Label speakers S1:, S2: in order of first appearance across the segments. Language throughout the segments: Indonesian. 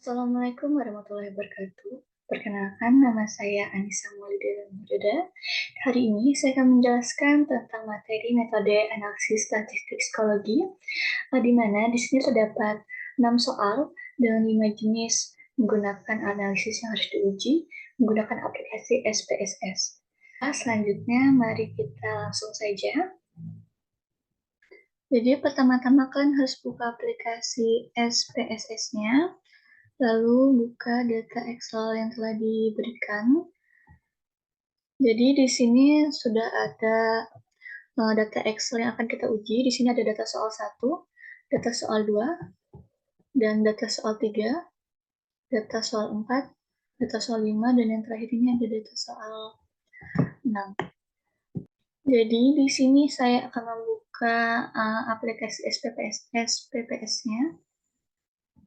S1: Assalamualaikum warahmatullahi wabarakatuh. Perkenalkan, nama saya Anissa Maulida Mujoda. Hari ini saya akan menjelaskan tentang materi metode analisis statistik psikologi, di mana di sini terdapat 6 soal dengan 5 jenis menggunakan analisis yang harus diuji menggunakan aplikasi SPSS. Selanjutnya, mari kita langsung saja. Jadi pertama-tama kalian harus buka aplikasi SPSS-nya. Lalu buka data Excel yang telah diberikan. Jadi di sini sudah ada data Excel yang akan kita uji. Di sini ada data soal 1, data soal 2, dan data soal 3, data soal 4, data soal 5, dan yang terakhir ini ada data soal 6. Jadi di sini saya akan membuka aplikasi SPPS-nya.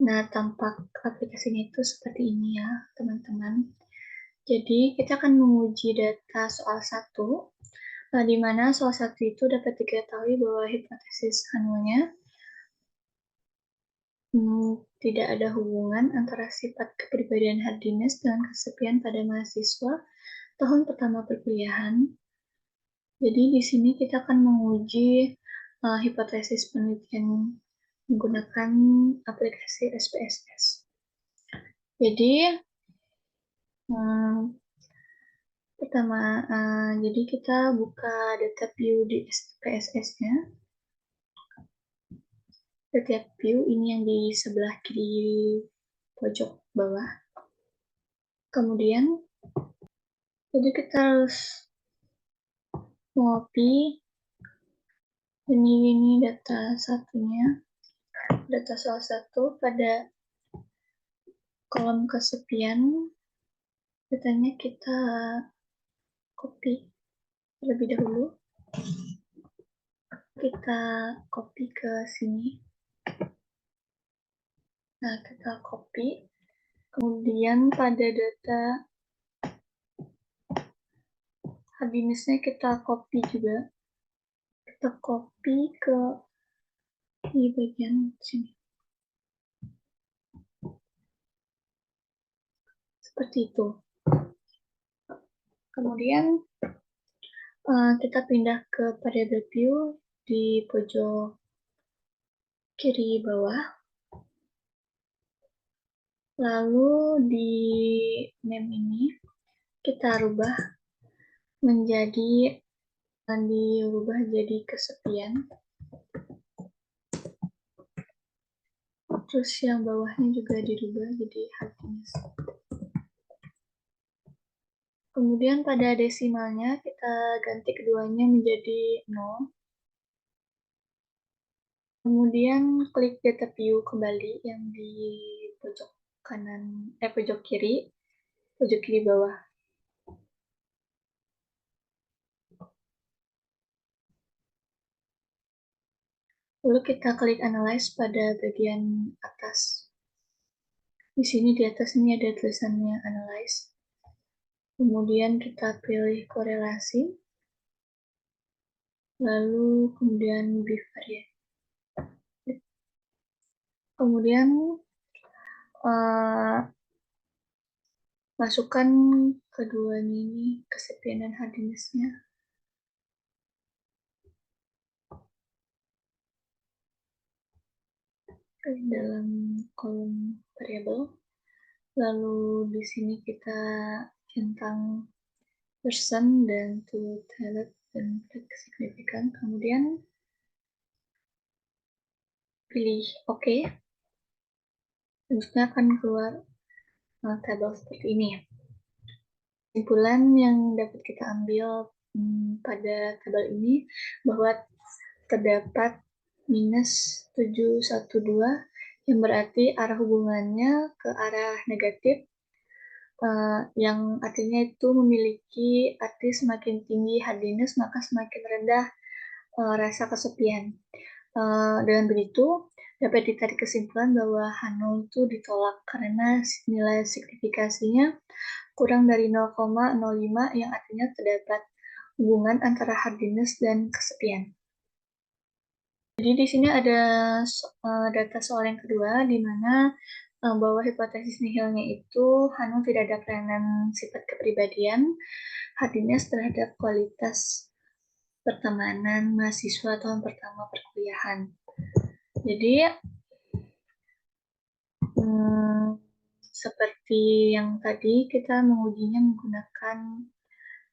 S1: Nah, tampak aplikasinya itu seperti ini ya, teman-teman. Jadi, kita akan menguji data soal 1, di mana soal 1 itu dapat diketahui bahwa hipotesis Hanulnya tidak ada hubungan antara sifat kepribadian hardiness dengan kesepian pada mahasiswa tahun pertama perkuliahan. Jadi, di sini kita akan menguji hipotesis penelitian menggunakan aplikasi SPSS. Jadi, pertama, jadi kita buka data view di SPSS-nya. Data view ini yang di sebelah kiri pojok bawah. Kemudian, jadi kita harus copy ini data satunya, data soal 1 pada kolom kesepian. Datanya kita copy terlebih dahulu. Kita copy ke sini. Nah, kita copy. Kemudian pada data hardiness-nya kita copy juga. Kita copy ke di bagian sini. Seperti itu. Kemudian kita pindah ke variable view di pojok kiri bawah. Lalu di name ini kita rubah jadi kesepian. Terus yang bawahnya juga dirubah jadi hardiness. Kemudian pada desimalnya kita ganti keduanya menjadi 0. Kemudian klik data view kembali yang di pojok kiri bawah. Lalu kita klik analyze pada bagian atas. Di sini di atas ini ada tulisannya analyze. Kemudian kita pilih korelasi. Lalu kemudian bivariate. Kemudian masukkan keduanya ini kesepian dan hardiness-nya. Ke dalam kolom variabel. Lalu di sini kita centang persen dan total dan signifikan. Kemudian pilih OK. Tentunya akan keluar tabel seperti ini. Kesimpulan yang dapat kita ambil pada tabel ini bahwa terdapat minus 712 yang berarti arah hubungannya ke arah negatif, yang artinya itu memiliki arti semakin tinggi hardiness maka semakin rendah rasa kesepian. Dengan begitu dapat ditarik kesimpulan bahwa Hanul itu ditolak karena nilai signifikasinya kurang dari 0,05 yang artinya terdapat hubungan antara hardiness dan kesepian. Jadi di sini ada data soal yang kedua di mana bahwa hipotesis nihilnya itu Hanu tidak ada kelainan sifat kepribadian hardiness terhadap kualitas pertemanan mahasiswa tahun pertama perkuliahan. Jadi seperti yang tadi kita mengujinya menggunakan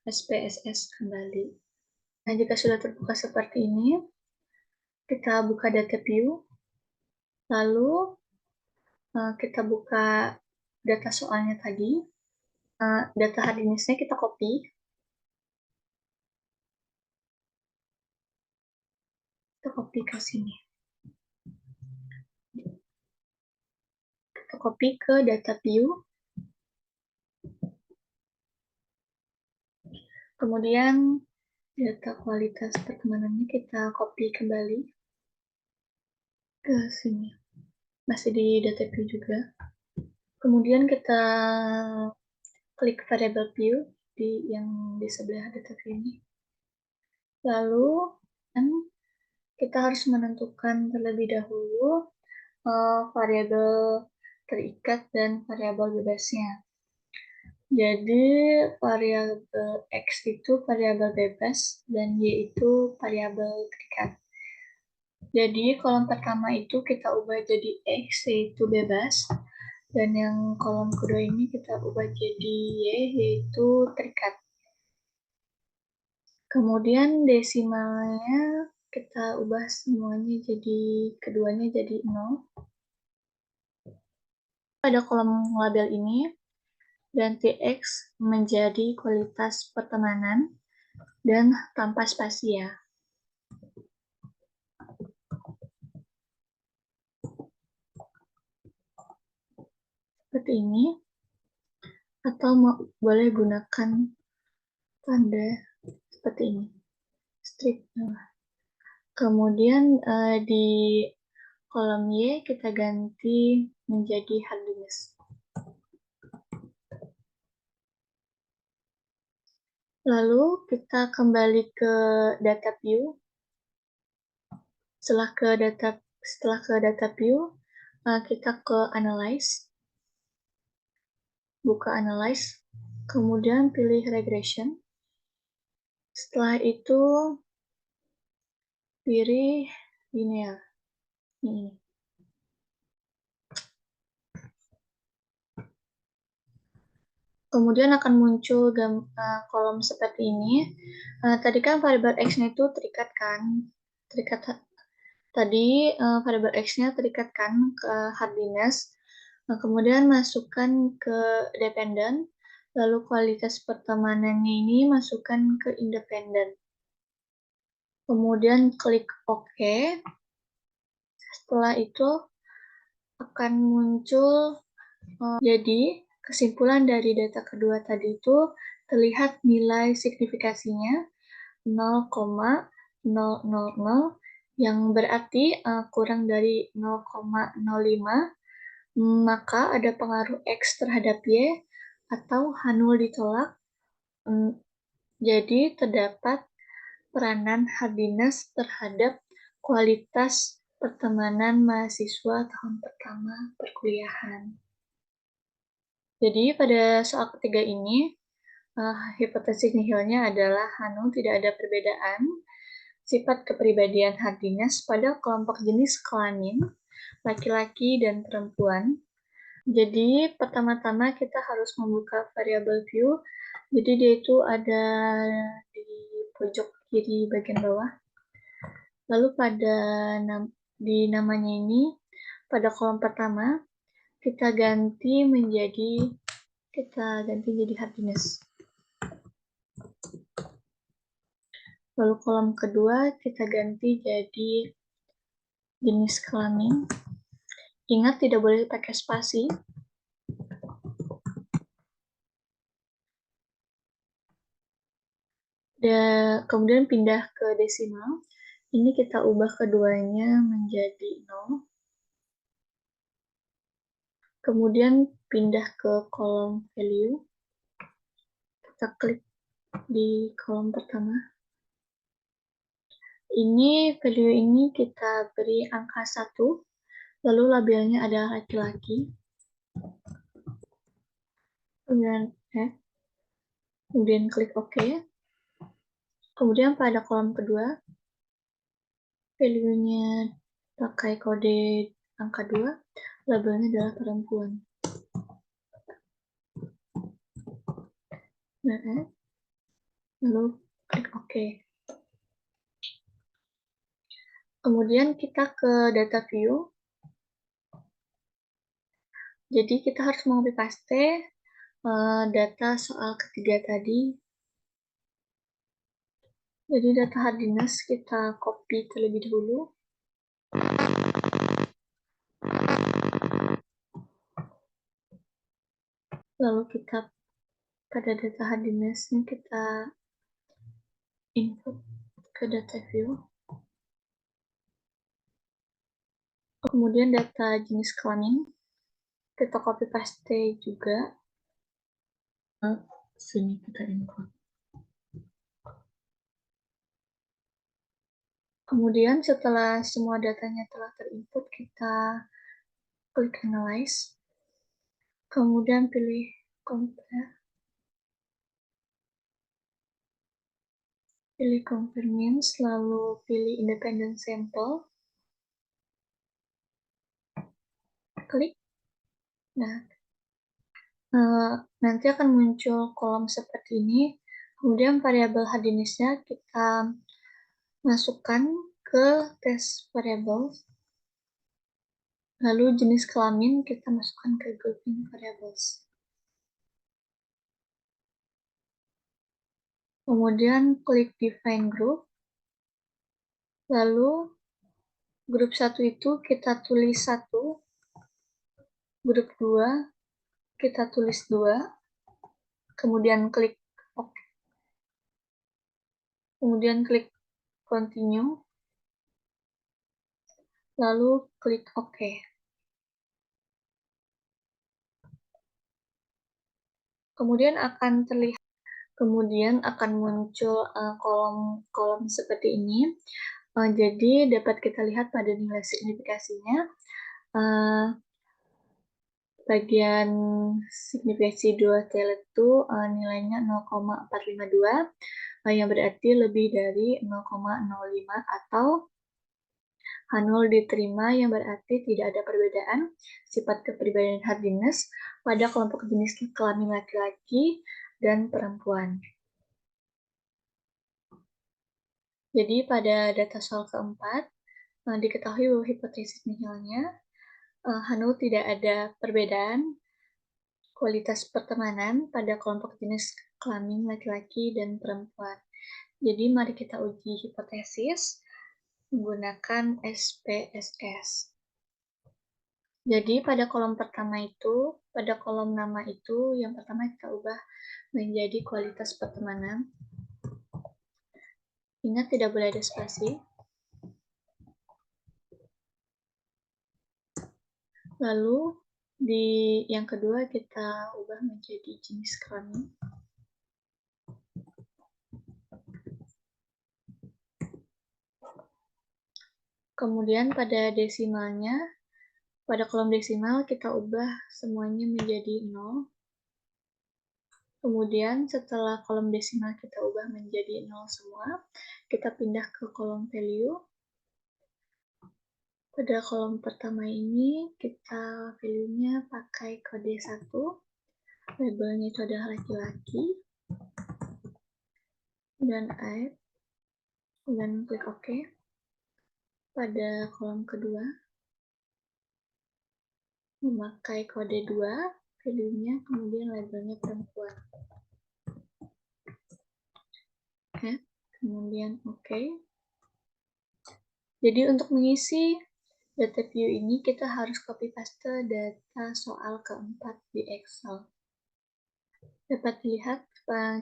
S1: SPSS kembali. Nah, jika sudah terbuka seperti ini, kita buka data view, lalu kita buka data soalnya tadi, data hardiness-nya kita copy, ke sini. Kita copy ke data view, kemudian data kualitas pertemanannya kita copy kembali ke sini. Masih di data view juga. Kemudian kita klik variable view yang di sebelah data view ini. Lalu kita harus menentukan terlebih dahulu variabel terikat dan variabel bebasnya. Jadi variabel X itu variabel bebas dan Y itu variabel terikat. Jadi kolom pertama itu kita ubah jadi X yaitu bebas, dan yang kolom kedua ini kita ubah jadi Y yaitu terikat. Kemudian desimalnya kita ubah semuanya jadi keduanya jadi 0. Pada kolom label ini ganti X menjadi kualitas pertemanan dan tanpa spasia. Seperti ini, atau boleh gunakan tanda seperti ini, strip. Kemudian di kolom Y kita ganti menjadi hardiness. Lalu kita kembali ke data view. Setelah ke data view, kita ke analyze. Buka analyze, kemudian pilih regression. Setelah itu pilih linear. Ini. Kemudian akan muncul kolom seperti ini. Tadi kan variabel X-nya itu terikat kan? Tadi variabel X-nya terikat kan ke hardiness. Kemudian masukkan ke dependent. Lalu kualitas pertemanannya ini masukkan ke independent. Kemudian klik OK. Setelah itu akan muncul, jadi kesimpulan dari data kedua tadi itu terlihat nilai signifikasinya 0,000 yang berarti kurang dari 0,05, maka ada pengaruh X terhadap Y atau H0 ditolak. Jadi terdapat peranan hardiness terhadap kualitas pertemanan mahasiswa tahun pertama perkuliahan. Jadi pada soal ketiga ini, hipotesis nihilnya adalah Hanu tidak ada perbedaan sifat kepribadian hardiness pada kelompok jenis kelamin, laki-laki dan perempuan. Jadi pertama-tama kita harus membuka variabel view. Jadi dia itu ada di pojok kiri bagian bawah. Lalu di namanya ini, pada kolom pertama, kita ganti jadi hardiness. Lalu kolom kedua kita ganti jadi jenis kelamin. Ingat tidak boleh pakai spasi. Dan kemudian pindah ke desimal. Ini kita ubah keduanya menjadi 0. Kemudian pindah ke kolom value. Kita klik di kolom pertama. Ini value ini kita beri angka 1, lalu labelnya adalah laki-laki. kemudian klik OK. Kemudian pada kolom kedua, value-nya pakai kode angka 2, labelnya adalah perempuan. Lalu klik OK. Kemudian kita ke data view. Jadi kita harus meng-copy paste data soal ketiga tadi. Jadi data hardiness kita copy terlebih dahulu. Lalu kita pada data hardiness ini kita input ke data view. Kemudian data jenis kelamin kita copy paste juga. Sini kita input. Kemudian setelah semua datanya telah terinput, kita klik analyze. Kemudian pilih compare. Pilih compare means, lalu pilih independent sample. Klik. Nah, nanti akan muncul kolom seperti ini. Kemudian variabel hardiness-nya kita masukkan ke test variables. Lalu jenis kelamin kita masukkan ke grouping variables. Kemudian klik define group. Lalu grup 1 itu kita tulis 1. Grup 2 kita tulis 2. Kemudian klik OK. Kemudian klik continue. Lalu klik OK. Kemudian akan muncul kolom-kolom seperti ini. Jadi dapat kita lihat pada nilai signifikasinya. Bagian signifikasi 2 telet itu nilainya 0,452, yang berarti lebih dari 0,05, atau H0 diterima, yang berarti tidak ada perbedaan sifat kepribadian hardiness pada kelompok jenis kelamin laki-laki dan perempuan. Jadi pada data soal keempat, diketahui bahwa hipotesis nihilnya H0 tidak ada perbedaan kualitas pertemanan pada kelompok jenis kelamin laki-laki dan perempuan. Jadi mari kita uji hipotesis menggunakan SPSS. Jadi pada kolom pertama itu, pada kolom nama itu, yang pertama kita ubah menjadi kualitas pertemanan. Ingat tidak boleh ada spasi. Lalu di yang kedua kita ubah menjadi jenis kelamin. Kemudian pada desimalnya, pada kolom desimal kita ubah semuanya menjadi 0. Kemudian setelah kolom desimal kita ubah menjadi 0 semua, kita pindah ke kolom value. Pada kolom pertama ini kita value-nya pakai kode 1. Labelnya itu adalah laki-laki. Dan add. Dan klik OK. Pada kolom kedua, memakai kode 2, value-nya, kemudian labelnya perempuan. Kemudian OK. Jadi untuk mengisi data view ini, kita harus copy paste data soal keempat di Excel. Dapat dilihat,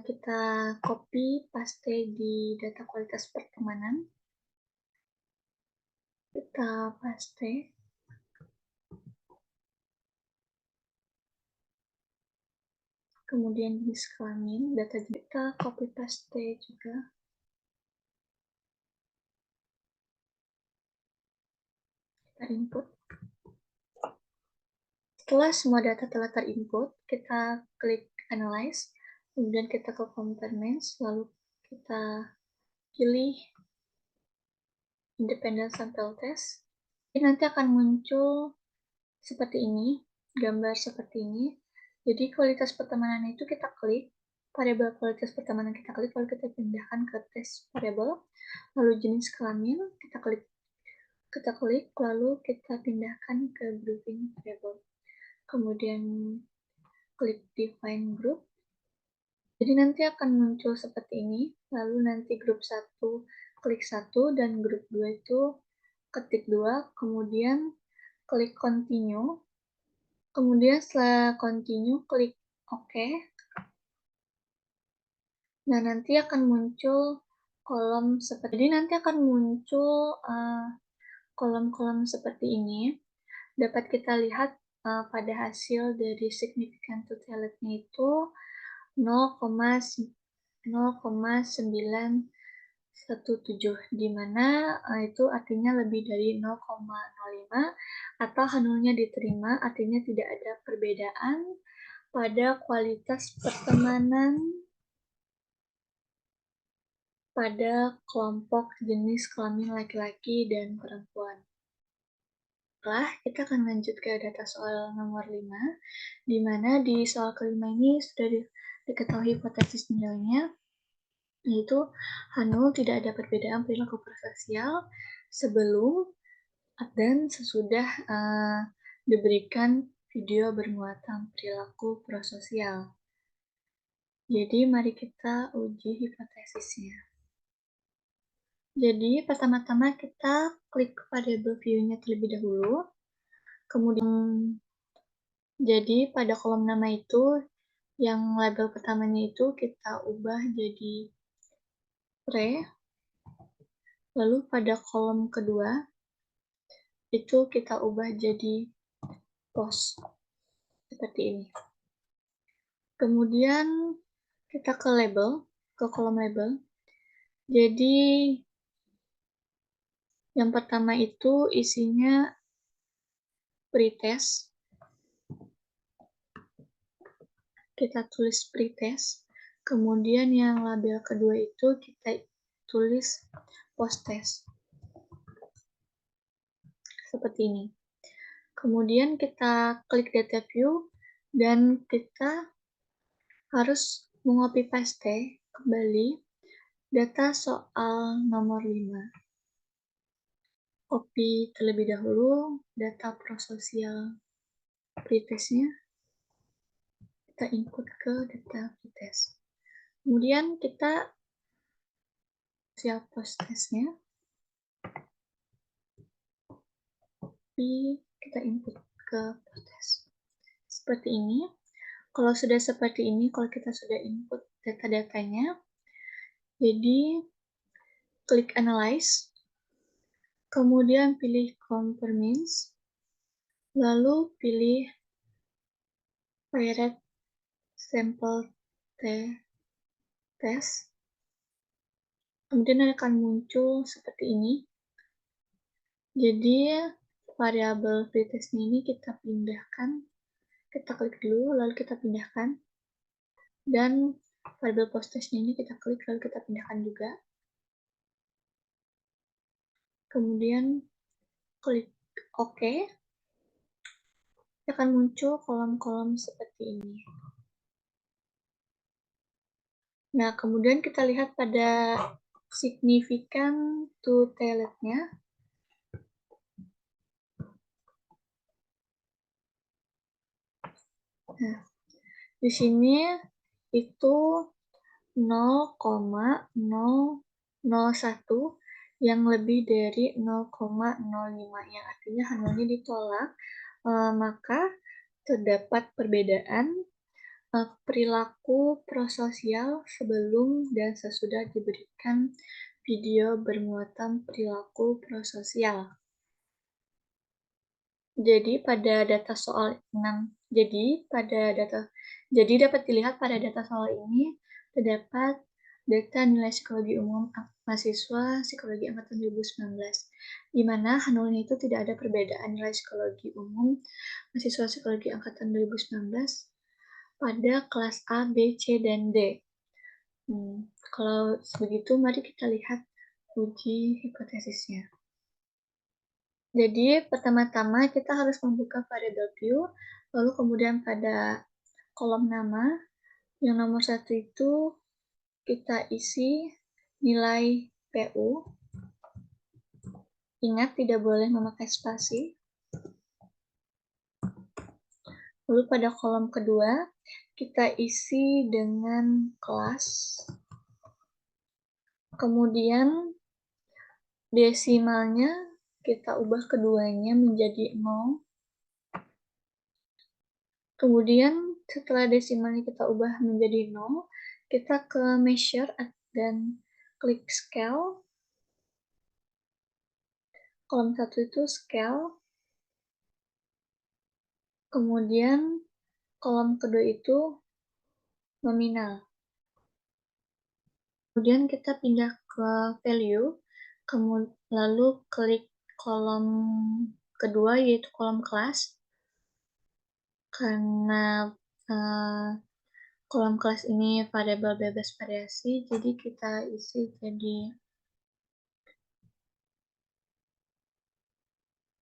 S1: kita copy paste di data kualitas pertemanan. Kita paste. Kemudian jenis kelamin, data kita copy paste juga. Kita input. Setelah semua data telah terinput, kita klik Analyze, kemudian kita ke Compare Means, lalu kita pilih Independent Sample Test. Jadi nanti akan muncul seperti ini, gambar seperti ini. Jadi kualitas pertemanan itu kita klik, variabel kualitas pertemanan kita klik, lalu kita pindahkan ke test variable, lalu jenis kelamin kita klik, lalu kita pindahkan ke grouping variable. Kemudian klik define group. Jadi nanti akan muncul seperti ini, lalu nanti grup 1 klik 1 dan grup 2 itu ketik 2, kemudian klik continue. Kemudian setelah continue, klik OK. Nah, nanti akan muncul kolom seperti ini. Nanti akan muncul kolom-kolom seperti ini. Dapat kita lihat pada hasil dari significant to talent-nya itu 0,917, di mana itu artinya lebih dari 0,05 atau nolnya diterima, artinya tidak ada perbedaan pada kualitas pertemanan pada kelompok jenis kelamin laki-laki dan perempuan. Setelah, kita akan lanjut ke data soal nomor 5, di mana di soal kelima ini sudah diketahui hipotesis nilainya, yaitu H0 tidak ada perbedaan perilaku prososial sebelum dan sesudah diberikan video bermuatan perilaku prososial. Jadi mari kita uji hipotesisnya. Jadi pertama-tama kita klik variable view-nya terlebih dahulu. Kemudian jadi pada kolom nama itu yang label pertamanya itu kita ubah jadi pre. Lalu pada kolom kedua itu kita ubah jadi post seperti ini. Kemudian kita ke label, ke kolom label. Jadi yang pertama itu isinya pretest. Kita tulis pretest. Kemudian yang label kedua itu kita tulis post test. Seperti ini. Kemudian kita klik data view dan kita harus mengcopy paste kembali data soal nomor 5. Copy terlebih dahulu data prososial pretestnya. Kita input ke data pretest. Kemudian kita siap post testnya. Kita input ke post test. Seperti ini. Kalau sudah seperti ini, kalau kita sudah input data-datanya, jadi klik Analyze, kemudian pilih Compare Means, lalu pilih Varied Sample Test, kemudian akan muncul seperti ini. Jadi variabel pretestnya ini kita pindahkan, kita klik dulu, lalu kita pindahkan, dan variabel post testnya ini kita klik, lalu kita pindahkan juga. Kemudian klik OK. Akan muncul kolom-kolom seperti ini. Nah, kemudian kita lihat pada signifikan to talent-nya. Nah, di sini itu 0,001 yang lebih dari 0,05, yang artinya H0-nya ditolak, maka terdapat perbedaan perilaku prososial sebelum dan sesudah diberikan video bermuatan perilaku prososial. Jadi pada data soal 6, jadi dapat dilihat pada data soal ini terdapat data nilai psikologi umum mahasiswa psikologi angkatan 2019. di mana Hanulnya itu tidak ada perbedaan nilai psikologi umum mahasiswa psikologi angkatan 2019 pada kelas A, B, C, dan D. Kalau begitu, mari kita lihat uji hipotesisnya. Jadi, pertama-tama kita harus membuka variable view, lalu kemudian pada kolom nama, yang nomor 1 itu kita isi nilai PU. Ingat, tidak boleh memakai spasi. Lalu pada kolom kedua, kita isi dengan kelas. Kemudian desimalnya kita ubah keduanya menjadi 0. Kemudian setelah desimalnya kita ubah menjadi 0, kita ke measure dan klik scale. Kolom 1 itu scale. Kemudian kolom kedua itu nominal. Kemudian kita pindah ke value, lalu klik kolom kedua yaitu kolom kelas. Karena kolom kelas ini variabel bebas variasi, jadi kita isi jadi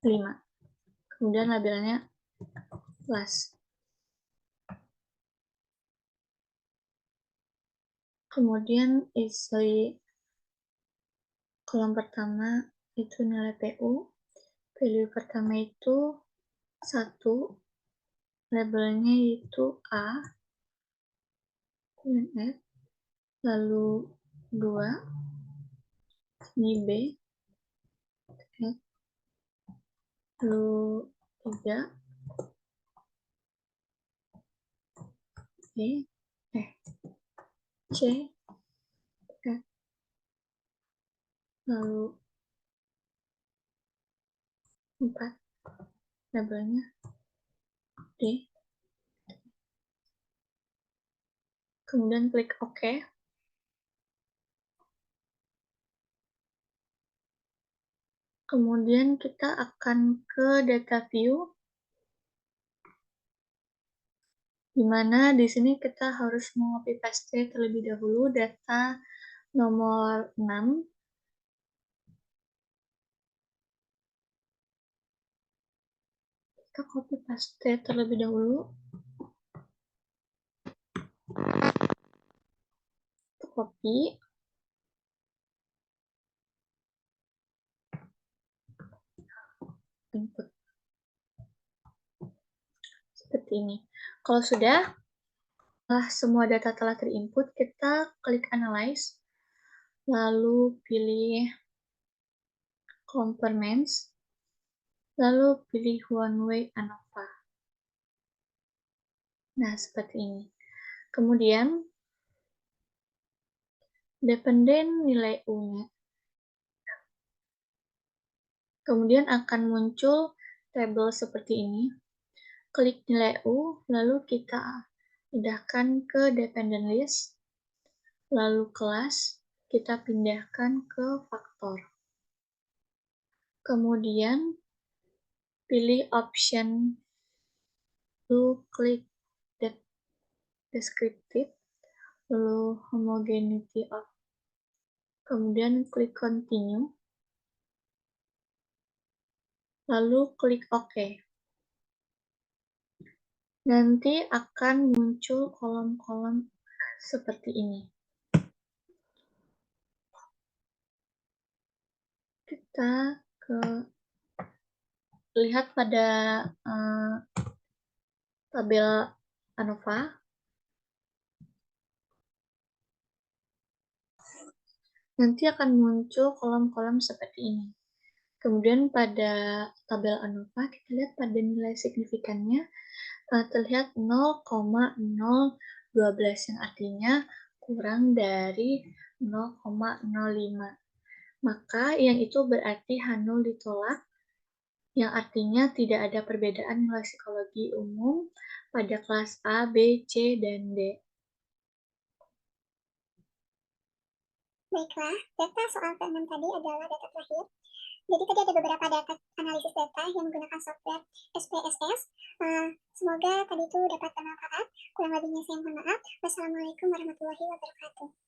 S1: 5. Kemudian labelnya kelas. Kemudian isi kolom pertama itu nilai PU. Value pertama itu 1, labelnya itu A, kemudian F, lalu 2, ini B, F, lalu 3, B, C, F, lalu 4, labelnya D. Kemudian klik OK. Kemudian kita akan ke data view, di mana di sini kita harus mengcopy paste terlebih dahulu data nomor 6. Kita copy paste terlebih dahulu. Kita copy. Input. Seperti ini. Kalau sudah, semua data telah terinput, kita klik Analyze, lalu pilih Components, lalu pilih One Way ANOVA. Nah, seperti ini. Kemudian, dependen nilai U-nya. Kemudian akan muncul tabel seperti ini. Klik nilai U, lalu kita pindahkan ke dependent list, lalu kelas, kita pindahkan ke faktor. Kemudian, pilih option, lalu klik descriptive, lalu homogeneity of, kemudian klik continue, lalu klik OK. Nanti akan muncul kolom-kolom seperti ini. Kita lihat pada tabel ANOVA. Nanti akan muncul kolom-kolom seperti ini. Kemudian pada tabel ANOVA, kita lihat pada nilai signifikannya terlihat 0,012, yang artinya kurang dari 0,05. Maka yang itu berarti H0 ditolak, yang artinya tidak ada perbedaan nilai psikologi umum pada kelas A, B, C, dan D.
S2: Baiklah, data soal P6 tadi adalah data terakhir. Jadi tadi ada beberapa data analisis data yang menggunakan software SPSS. Semoga tadi itu dapat bermanfaat. Kurang lebihnya saya mohon maaf. Wassalamualaikum warahmatullahi wabarakatuh.